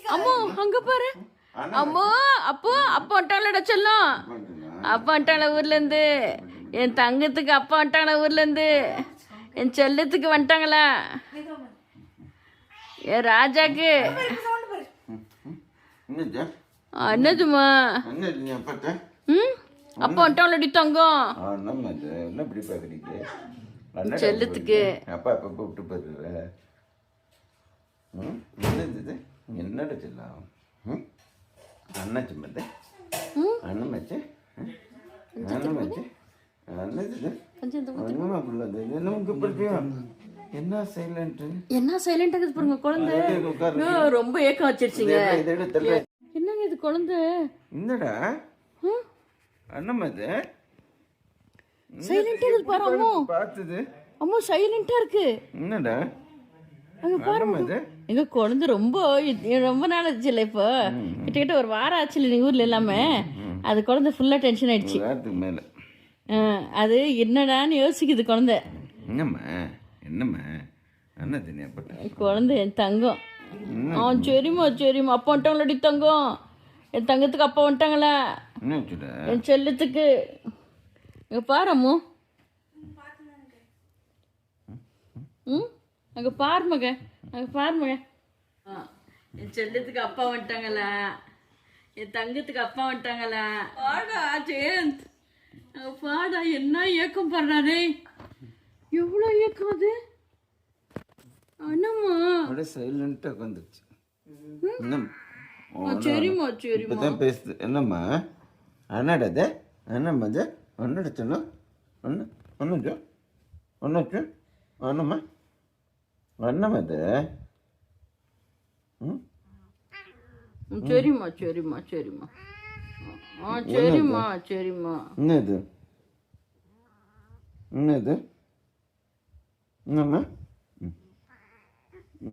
அம்மா அங்க பாரு அம்மா அப்போ அப்பா வந்துட்டாங்களடா செல்லம் அப்பா வந்துட்டாங்கள ஊர்ல இருந்து என் தங்கத்துக்கு அப்பா வந்துட்டாங்களா ஊர்ல இருந்து என் செல்லத்துக்கு வந்துட்டாங்களா என் ராஜாக்கு என்னதுமா ம் அப்பா வந்துட்டாங்களடி தங்கம் செல்லத்துக்கு அப்பா அப்பா கூப்பிட்டு போயிடுற என்னது என்னடா செல்லாம் அண்ணாச்சி மத்த அண்ணன் மச்சு அண்ணன் மச்சு அண்ணது ஒண்ணுமா பிள்ளது நமக்கு பிடிச்சியா என்ன சைலண்ட் என்ன சைலண்டா இருக்குது பாருங்க குழந்தை ரொம்ப ஏக்கம் வச்சிருச்சீங்க என்னங்க இது குழந்தை என்னடா அண்ணன் மத்து சைலண்டா இருக்கு பாரு அம்மா பார்த்தது அம்மா சைலண்டா இருக்கு என்னடா அங்க பாருங்க எங்க குழந்தை ரொம்ப ரொம்ப நாள் ஆச்சு இல்ல இப்போ கிட்ட ஒரு வாரம் ஆச்சு இல்லை நீங்க ஊர்ல எல்லாமே அது குழந்தை ஃபுல்லா டென்ஷன் ஆயிடுச்சு மேல அது என்னடான்னு யோசிக்குது குழந்தை என்னம்மா என்னம்மா என்ன தனியாப்பட்ட குழந்தை என் தங்கம் சரிம்மா சரிம்மா அப்பா வந்துட்டாங்களடி தங்கம் என் தங்கத்துக்கு அப்பா வந்துட்டாங்களா என் செல்லத்துக்கு இங்க பாரும்மோ ம் அங்கே பாரு மக அங்கே பாரு மக என் செல்லத்துக்கு அப்பா வந்துட்டாங்களா என் தங்கத்துக்கு அப்பா வந்துட்டாங்களா பாடா ஜெயந்த் பாடா என்ன ஏக்கம் பாடுறாரே எவ்வளோ ஏக்கம் அது என்னம்மா சைலண்டாக வந்துருச்சு சரிம்மா சரிம்மா இப்போதான் பேசுது என்னம்மா அண்ணாடது என்னம்மா அது ஒன்னட சொன்னோம் ஒன்று ஒன்றுச்சோ ஒன்றுச்சோ ஒன்றும்மா ஒன்றும் அது சரிம்மா சரிம்மா சரிம்மா சரிம்மா சரிம்மா என்னது என்னது என்னம்மா